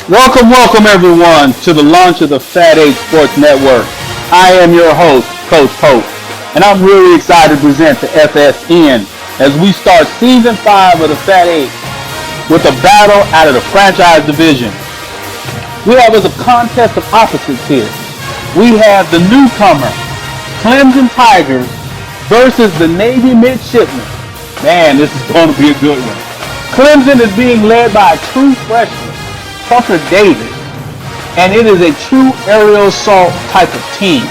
Welcome everyone to the launch of the FAT8 Sports Network. I am your host, Coach Pope, and I'm really excited to present the FSN as we start Season 5 of the FAT8 with a battle out of the franchise division. We have as a contest of opposites here. We have the newcomer, Clemson Tigers versus the Navy Midshipmen. Man, this is going to be a good one. Clemson is being led by a true freshman, Tucker Davis, and it is a true aerial assault type of team.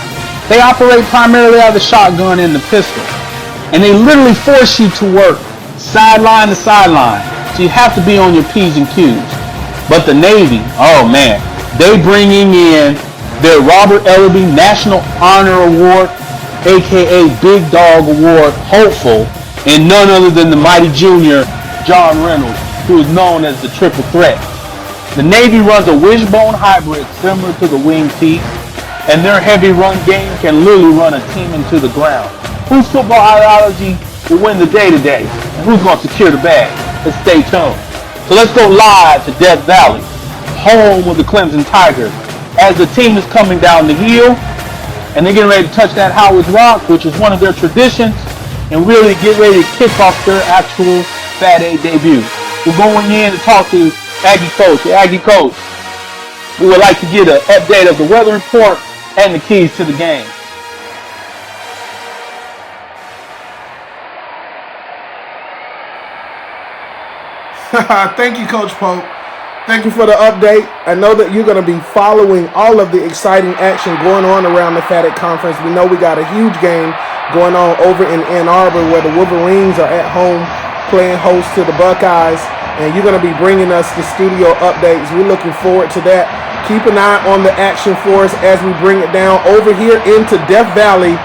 They operate primarily out of the shotgun and the pistol, and they literally force you to work sideline to sideline, so you have to be on your P's and Q's. But the Navy, oh man, they bringing in their Robert Ellerby National Honor Award, aka Big Dog Award hopeful, and none other than the mighty junior John Reynolds, who is known as the Triple Threat. The Navy runs a wishbone hybrid similar to the wing T, and their heavy run game can literally run a team into the ground. Whose football ideology will win the day today? And who's going to secure the bag? Let's stay tuned. So let's go live to Death Valley, home of the Clemson Tigers, as the team is coming down the hill, and they're getting ready to touch that Howard's Rock, which is one of their traditions, and really get ready to kick off their actual FAT8 debut. We're going in to talk to Aggie Coach, we would like to get an update of the weather report and the keys to the game. Thank you, Coach Pope. Thank you for the update. I know that you're going to be following all of the exciting action going on around the FAT8 conference. We know we got a huge game going on over in Ann Arbor where the Wolverines are at home playing host to the Buckeyes. And you're going to be bringing us the studio updates. We're looking forward to that. Keep an eye on the action for us as we bring it down over here into Death Valley.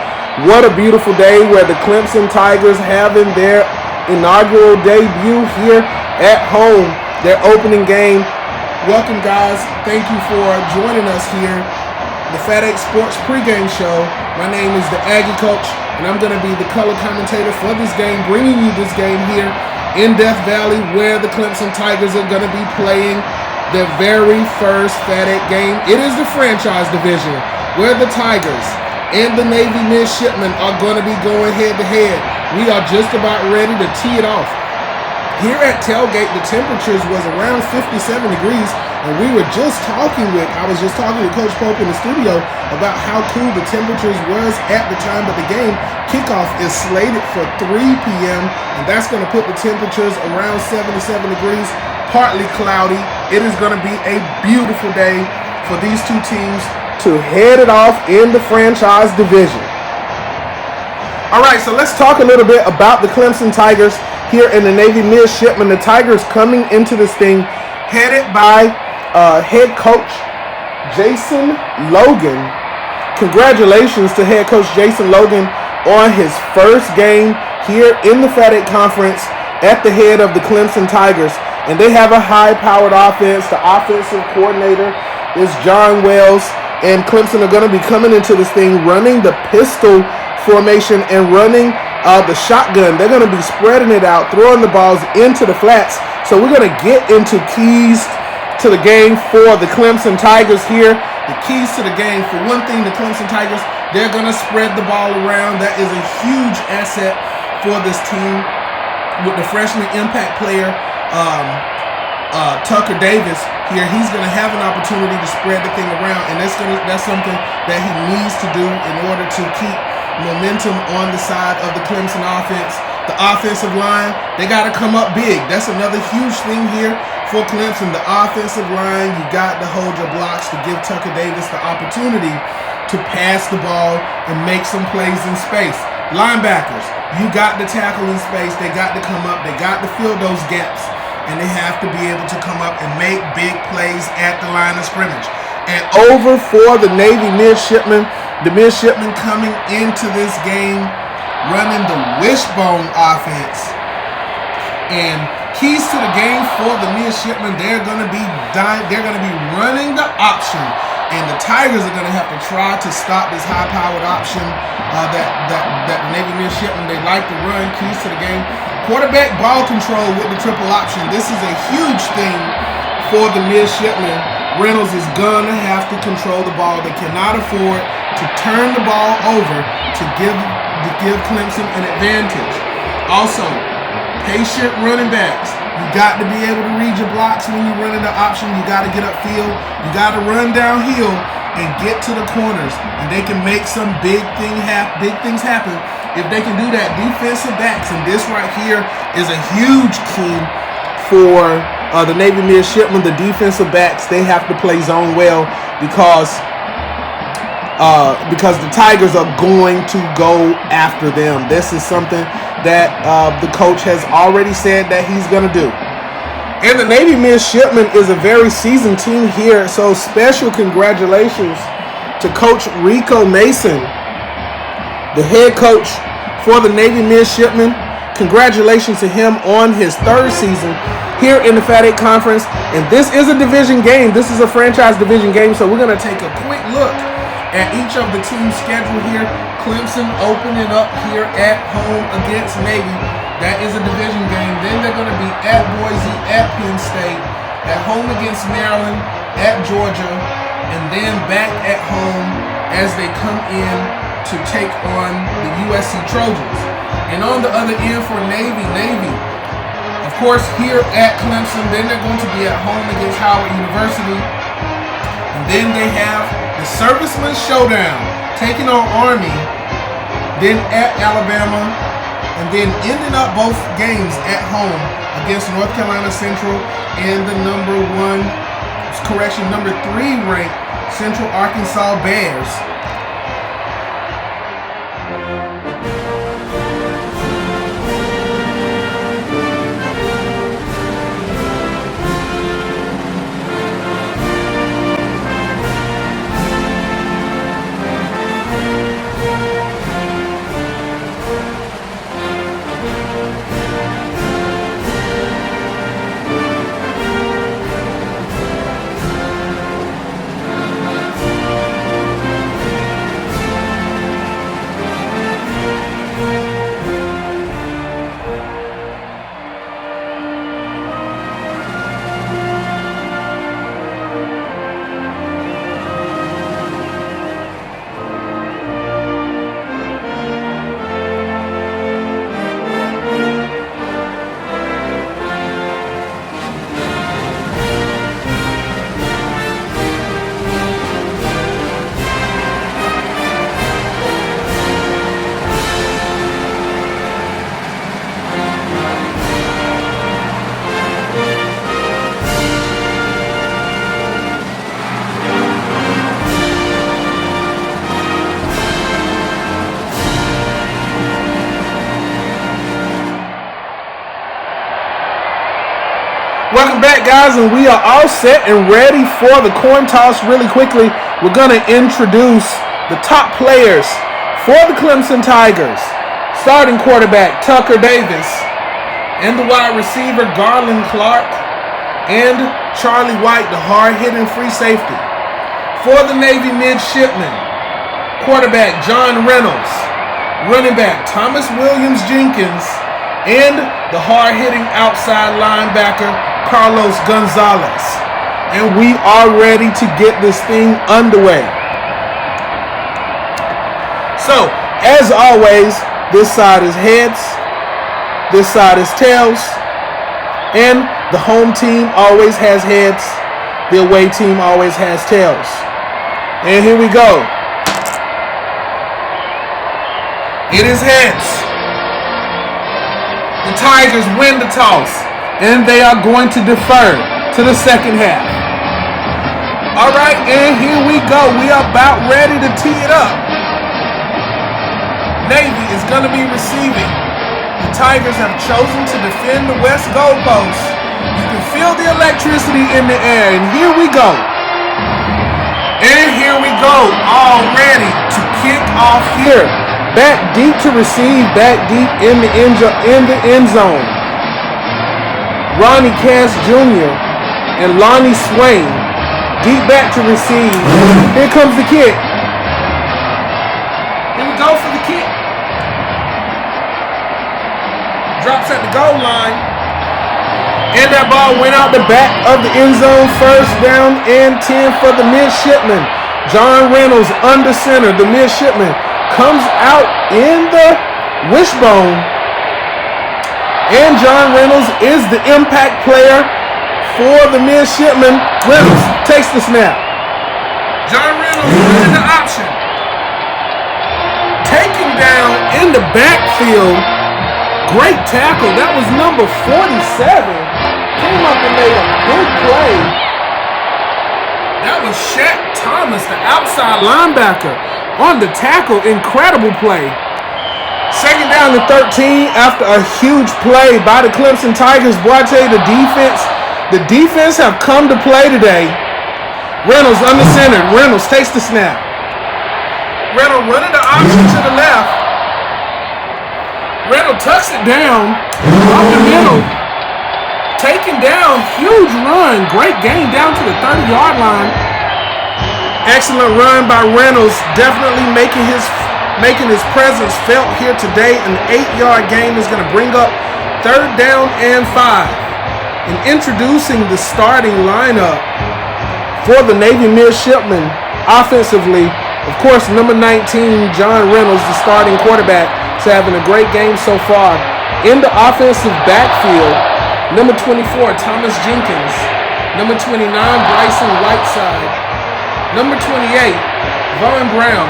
What a beautiful day where the Clemson Tigers having their inaugural debut here at home, their opening game. Welcome, guys. Thank you for joining us here, the FAT8 Sports pregame show. My name is the Aggie Coach, and I'm going to be the color commentator for this game, bringing you this game here in Death Valley, where the Clemson Tigers are going to be playing their very first FAT8 game. It is the franchise division, where the Tigers and the Navy Midshipmen are going to be going head-to-head. We are just about ready to tee it off. Here at Tailgate, the temperatures was around 57 degrees, and I was just talking with Coach Pope in the studio about how cool the temperatures was at the time of the game. Kickoff is slated for 3 p.m., and that's going to put the temperatures around 77 degrees, partly cloudy. It is going to be a beautiful day for these two teams to head it off in the franchise division. All right, so let's talk a little bit about the Clemson Tigers here in the Navy Midshipmen. The Tigers coming into this thing headed by head coach Jason Logan. Congratulations to head coach Jason Logan on his first game here in the FAT8 conference at the head of the Clemson Tigers. And they have a high-powered offense. The offensive coordinator is John Wells, and Clemson are going to be coming into this thing running the pistol formation and running the shotgun. They're going to be spreading it out, throwing the balls into the flats. So we're going to get into keys to the game for the Clemson Tigers here. The keys to the game, for one thing, the Clemson Tigers, they're going to spread the ball around. That is a huge asset for this team with the freshman impact player, Tucker Davis here. He's going to have an opportunity to spread the thing around, and that's something that he needs to do in order to keep momentum on the side of the Clemson offense. The offensive line, they got to come up big. That's another huge thing here for Clemson. The offensive line, you got to hold your blocks to give Tucker Davis the opportunity to pass the ball and make some plays in space. Linebackers, you got to tackle in space. They got to come up. They got to fill those gaps, and they have to be able to come up and make big plays at the line of scrimmage. And over for the Navy Midshipmen, the Midshipmen coming into this game running the wishbone offense. And keys to the game for the Midshipmen, they're going to be running the option, and the Tigers are going to have to try to stop this high-powered option that the Navy Midshipmen, they like to run. Keys to the game: quarterback ball control with the triple option. This is a huge thing for the Midshipmen Reynolds is going to have to control the ball. They cannot afford to turn the ball over to give Clemson an advantage. Also, patient running backs. You got to be able to read your blocks when you're running the option. You got to get upfield. You got to run downhill and get to the corners. And they can make some big things happen if they can do that. Defensive backs, and this right here is a huge key for the Navy midshipmen. The defensive backs, they have to play zone well because the Tigers are going to go after them. This is something that the coach has already said that he's going to do. And the Navy midshipmen is a very seasoned team here, so special congratulations to Coach Rico Mason, the head coach for the Navy midshipmen. Congratulations to him on his third season here in the FAT8 Conference. And this is a division game. This is a franchise division game, so we're going to take a quick look at each of the teams' schedule here. Clemson opening up here at home against Navy. That is a division game. Then they're going to be at Boise, at Penn State, at home against Maryland, at Georgia, and then back at home as they come in to take on the USC Trojans. And on the other end for Navy, of course, here at Clemson, then they're going to be at home against Howard University. And then they have the Servicemen's Showdown, taking on Army, then at Alabama, and then ending up both games at home against North Carolina Central and the number 3 ranked Central Arkansas Bears. Welcome back, guys, and we are all set and ready for the coin toss. Really quickly, we're going to introduce the top players for the Clemson Tigers. Starting quarterback, Tucker Davis, and the wide receiver, Garland Clark, and Charlie White, the hard-hitting free safety. For the Navy midshipmen, quarterback, John Reynolds, running back, Thomas Williams Jenkins, and the hard-hitting outside linebacker, Carlos Gonzalez. And we are ready to get this thing underway. So, as always, this side is heads, this side is tails, and the home team always has heads, the away team always has tails. And here we go. It is heads. The Tigers win the toss, and they are going to defer to the second half. All right, and here we go. We are about ready to tee it up. Navy is going to be receiving. The Tigers have chosen to defend the west goalpost. You can feel the electricity in the air, and here we go. And here we go, all ready to kick off here. Back deep to receive, back deep in the end zone. Ronnie Cass Jr. and Lonnie Swain, deep back to receive. Here comes the kick. Here we go for the kick. Drops at the goal line. And that ball went out the back of the end zone. First down and 10 for the midshipman. John Reynolds under center. The midshipman comes out in the wishbone. And John Reynolds is the impact player for the midshipman. Reynolds takes the snap. John Reynolds running the option. Taken down in the backfield. Great tackle. That was number 47. Came up and made a big play. That was Shaq Thomas, the outside linebacker, on the tackle. Incredible play. Second down to 13 after a huge play by the Clemson Tigers. Boy, I tell you, the defense have come to play today. Reynolds under center. Reynolds takes the snap. Reynolds running the option to the left. Reynolds tucks it down off the middle. Taken down. Huge run. Great gain down to the 30-yard line. Excellent run by Reynolds. Definitely making his presence felt here today. An 8-yard gain is going to bring up third down and 5. And introducing the starting lineup for the Navy midshipmen offensively. Of course, number 19, John Reynolds, the starting quarterback, is having a great game so far. In the offensive backfield, number 24, Thomas Jenkins. Number 29, Bryson Whiteside. Number 28, Vaughn Brown.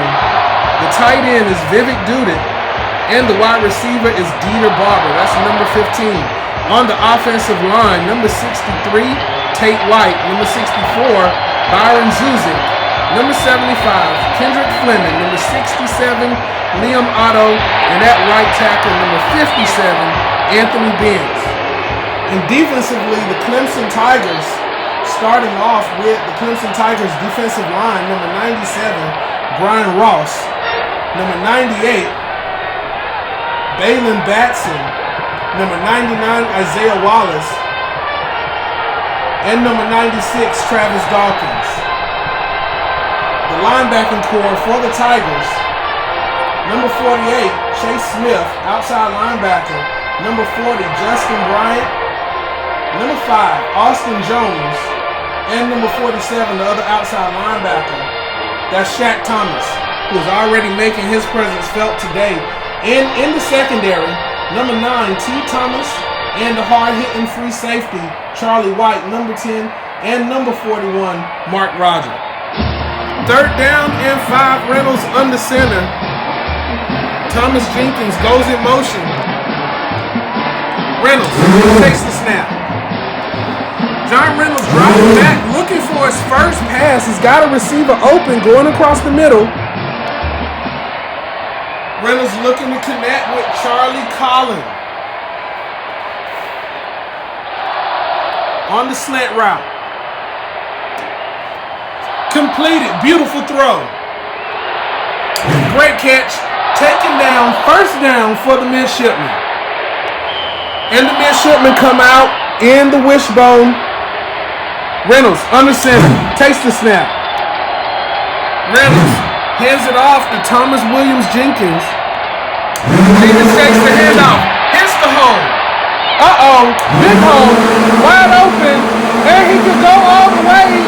The tight end is Vivek Dudit. And the wide receiver is Dieter Barber. That's number 15. On the offensive line, number 63, Tate White. Number 64, Byron Zuzik. Number 75, Kendrick Fleming. Number 67, Liam Otto. And at right tackle, number 57, Anthony Benz. And defensively, the Clemson Tigers, starting off with the Clemson Tigers defensive line, number 97, Brian Ross. Number 98, Balin Batson. Number 99, Isaiah Wallace. And number 96, Travis Dawkins. The linebacking core for the Tigers. Number 48, Chase Smith, outside linebacker. Number 40, Justin Bryant. Number 5, Austin Jones. And number 47, the other outside linebacker. That's Shaq Thomas, who is already making his presence felt today. And in the secondary, number 9, T. Thomas, and the hard-hitting free safety, Charlie White, number 10, and number 41, Mark Roger. Third down and 5, Reynolds under center. Thomas Jenkins goes in motion. Reynolds takes the snap. John Reynolds dropping back, looking for his first pass. He's got a receiver open, going across the middle. Reynolds looking to connect with Charlie Collin on the slant route. Completed. Beautiful throw. Great catch. Taken down. First down for the midshipmen. And the midshipmen come out in the wishbone. Reynolds under center. Takes the snap. Reynolds hands it off to Thomas Williams Jenkins. Jenkins takes the handoff. Hits the hole. Uh-oh. Big hole. Wide open. And he could go all the way.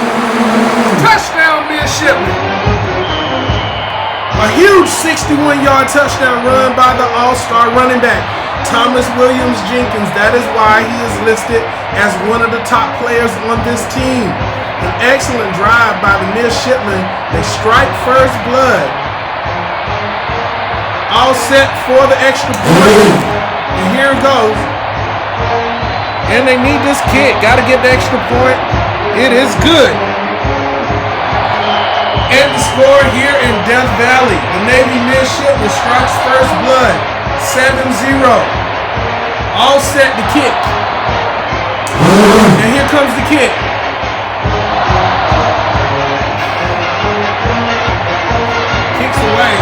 Touchdown, midshipmen. A huge 61-yard touchdown run by the all-star running back, Thomas Williams Jenkins. That is why he is listed as one of the top players on this team. An excellent drive by the midshipmen. They strike first blood. All set for the extra point. And here it goes. And they need this kick. Got to get the extra point. It is good. And the score here in Death Valley. The Navy midshipmen strikes first blood. 7-0. All set to kick. And here comes the kick. Kicks away.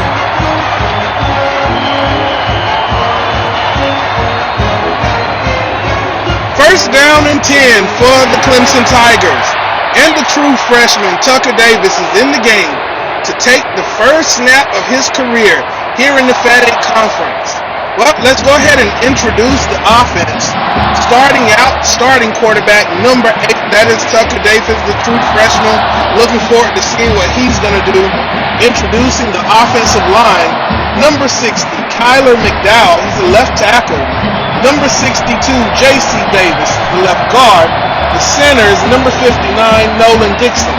First down and 10 for the Clemson Tigers. And the true freshman, Tucker Davis, is in the game to take the first snap of his career here in the FAT8 Conference. Well, let's go ahead and introduce the offense. Starting quarterback, number 8, that is Tucker Davis, the true freshman. Looking forward to seeing what he's going to do. Introducing the offensive line, number 60, Kyler McDowell, he's a left tackle. Number 62, J.C. Davis, the left guard. The center is number 59, Nolan Dixon.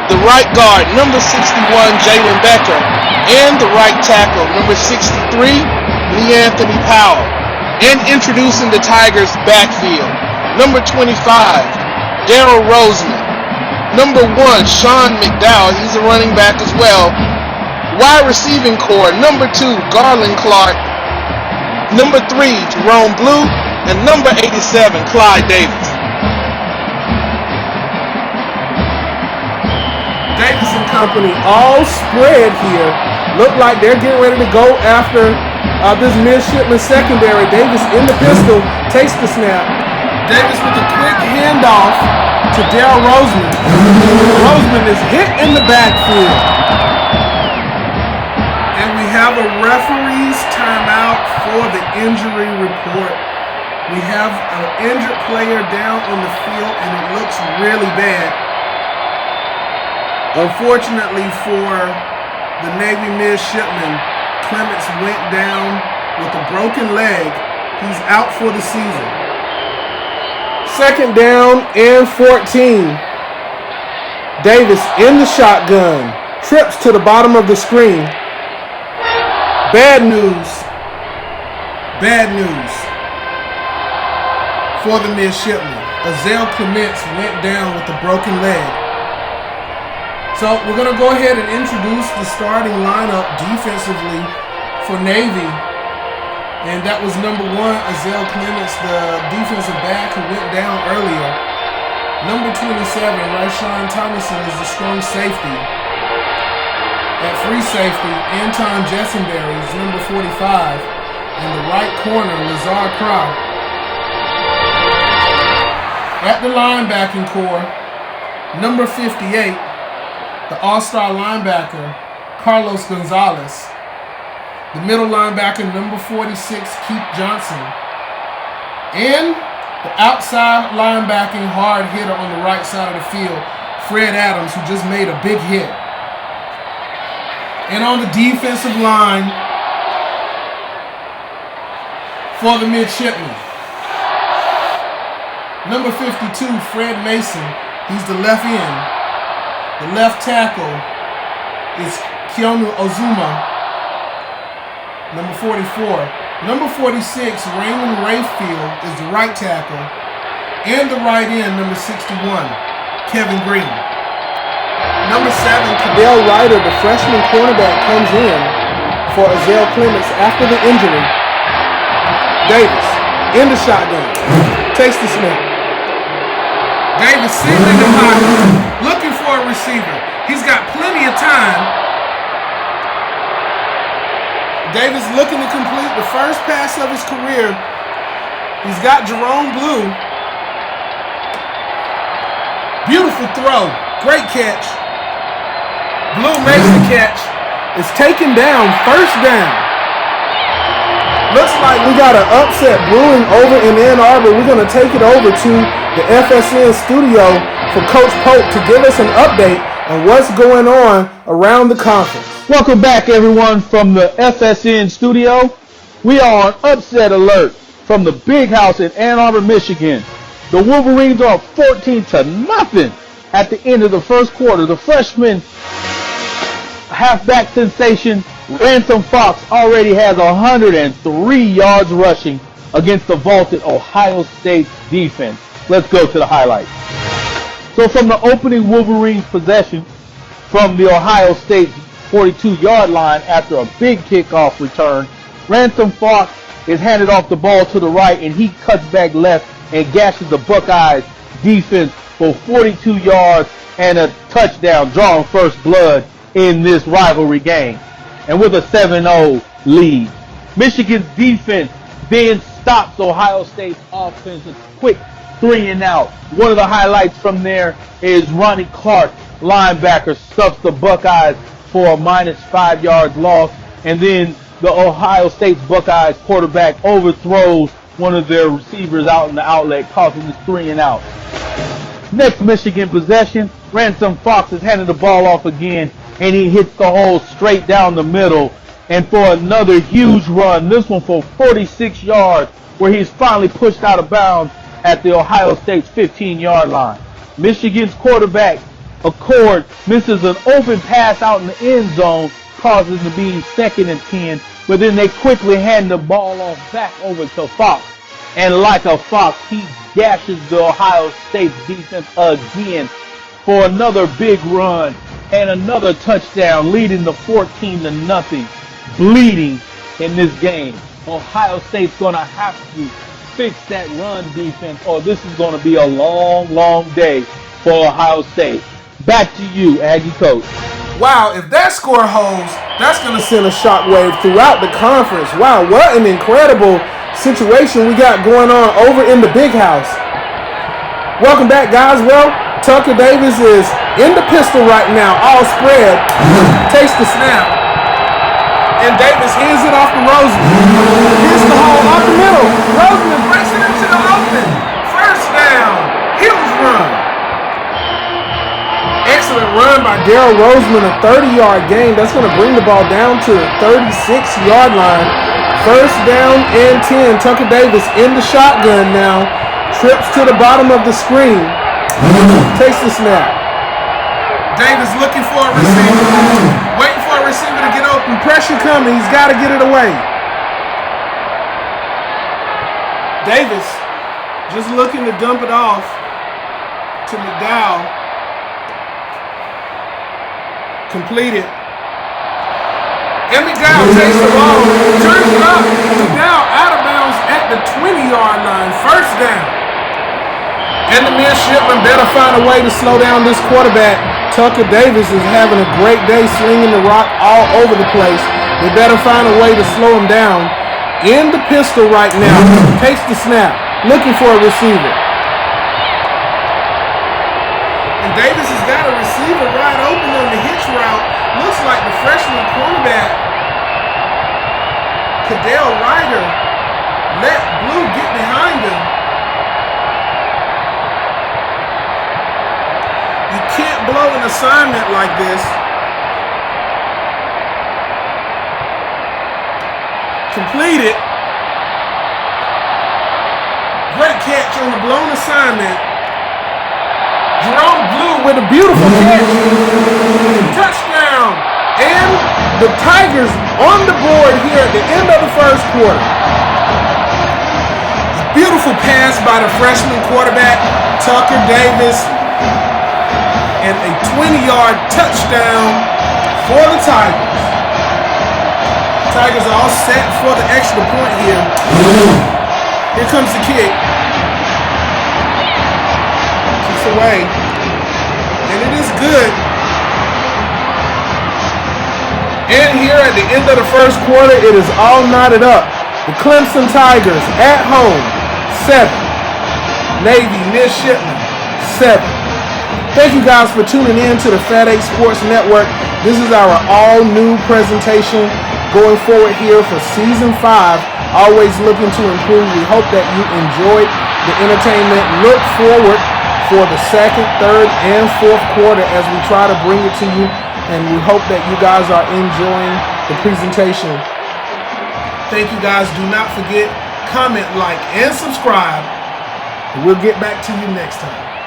The right guard, number 61, Jalen Becker. And the right tackle, number 63, Lee Anthony Powell. And introducing the Tigers' backfield, number 25, Darryl Roseman. Number 1, Sean McDowell, he's a running back as well. Wide receiving core, number 2, Garland Clark. Number 3, Jerome Blue. And number 87, Clyde Davis. Davis and company all spread here. Look like they're getting ready to go after this midshipman secondary. Davis in the pistol, takes the snap. Davis with a quick handoff to Darryl Roseman. Roseman is hit in the backfield. And we have a referee's timeout for the injury report. We have an injured player down on the field, and it looks really bad. Unfortunately for the Navy midshipman, Clements went down with a broken leg. He's out for the season. Second down and 14. Davis in the shotgun. Trips to the bottom of the screen. Bad news. Bad news for the midshipman. Azale Clements went down with a broken leg. So we're going to go ahead and introduce the starting lineup defensively for Navy. And that was number 1, Azale Clements, the defensive back who went down earlier. Number 27, Ryshawn Thomason is the strong safety. At free safety, Anton Jessenberry is number 45. And the right corner, Lazar Crow. At the linebacking core, number 58, the all-star linebacker, Carlos Gonzalez. The middle linebacker, number 46, Keith Johnson. And the outside linebacking hard hitter on the right side of the field, Fred Adams, who just made a big hit. And on the defensive line for the midshipmen, number 52, Fred Mason. He's the left end. The left tackle is Keonu Ozuma, number 44. Number 46, Raymond Rayfield, is the right tackle. And the right end, number 61, Kevin Green. Number 7, Cadell Ryder, the freshman cornerback, comes in for Azale Clements after the injury. Davis in the shotgun, takes the snap. Davis sitting in the pocket, looking for a receiver. He's got plenty of time. Davis looking to complete the first pass of his career. He's got Jerome Blue. Beautiful throw. Great catch. Blue makes the catch. It's taken down. First down. Looks like we got an upset brewing over in Ann Arbor. We're going to take it over to the FSN studio for Coach Pope to give us an update on what's going on around the conference. Welcome back, everyone, from the FSN studio. We are on upset alert from the Big House in Ann Arbor, Michigan. The Wolverines are 14-0 at the end of the first quarter. The freshman halfback sensation Ransom Fox already has 103 yards rushing against the vaulted Ohio State defense. Let's go to the highlights. So from the opening Wolverines possession from the Ohio State 42-yard line after a big kickoff return, Ransom Fox is handed off the ball to the right, and he cuts back left and gashes the Buckeyes defense for 42 yards and a touchdown, drawing first blood in this rivalry game. And with a 7-0 lead, Michigan's defense then stops Ohio State's offense. A quick 3-and-out. One of the highlights from there is Ronnie Clark, linebacker, stuffs the Buckeyes for a -5 yards loss. And then the Ohio State Buckeyes quarterback overthrows one of their receivers out in the outlet, causing this 3 and out. Next Michigan possession, Ransom Fox is handing the ball off again, and he hits the hole straight down the middle. And for another huge run, this one for 46 yards, where he's finally pushed out of bounds at the Ohio State's 15-yard line. Michigan's quarterback, Accord, misses an open pass out in the end zone, causing it to be 2nd and 10, but then they quickly hand the ball off back over to Fox. And like a fox, he gashes the Ohio State defense again for another big run and another touchdown, leading to 14-0, bleeding in this game. Ohio State's going to have to fix that run defense, or this is going to be a long, long day for Ohio State. Back to you, Aggie coach. Wow, if that score holds, that's going to send a shockwave throughout the conference. Wow, what an incredible situation we got going on over in the big house. Welcome back, guys. Well, Tucker Davis is in the pistol right now, all spread. Takes the snap. And Davis hands it off to Roseman. Hits the hole off the middle. Roseman breaks it into the open. First down. Huge run. Excellent run by Darryl Roseman, a 30-yard gain. That's going to bring the ball down to the 36-yard line. First down and 10. Tucker Davis in the shotgun now. Trips to the bottom of the screen. Takes the snap. Davis looking for a receiver. Waiting for a receiver to get open. Pressure coming. He's got to get it away. Davis just looking to dump it off to McDowell. Completed. And McDowell takes the ball, turns it up. McDowell out of bounds at the 20-yard line. First down. And the midshipman better find a way to slow down this quarterback. Tucker Davis is having a great day slinging the rock all over the place. They better find a way to slow him down. In the pistol right now. Takes the snap. Looking for a receiver. And Davis has got a receiver wide open on the hitch route. Looks like the freshman cornerback, Cadell Ryder, let Blue get behind him. You can't blow an assignment like this. Completed. Great catch on the blown assignment. Jerome Blue with a beautiful catch. Touchdown. And the Tigers on the board here at the end of the first quarter. A beautiful pass by the freshman quarterback, Tucker Davis. And a 20-yard touchdown for the Tigers. Tigers are all set for the extra point here. Here comes the kick. Away, and it is good. And here at the end of the first quarter, it is all knotted up. The Clemson Tigers at home, 7. Navy Midshipmen, 7. Thank you guys for tuning in to the FAT8 Sports Network. This is our all-new presentation going forward here for Season 5. Always looking to improve. We hope that you enjoyed the entertainment. Look forward for the second, third, and fourth quarter as we try to bring it to you, and we hope that you guys are enjoying the presentation. Thank you guys. Do not forget, comment, like, and subscribe, and we'll get back to you next time.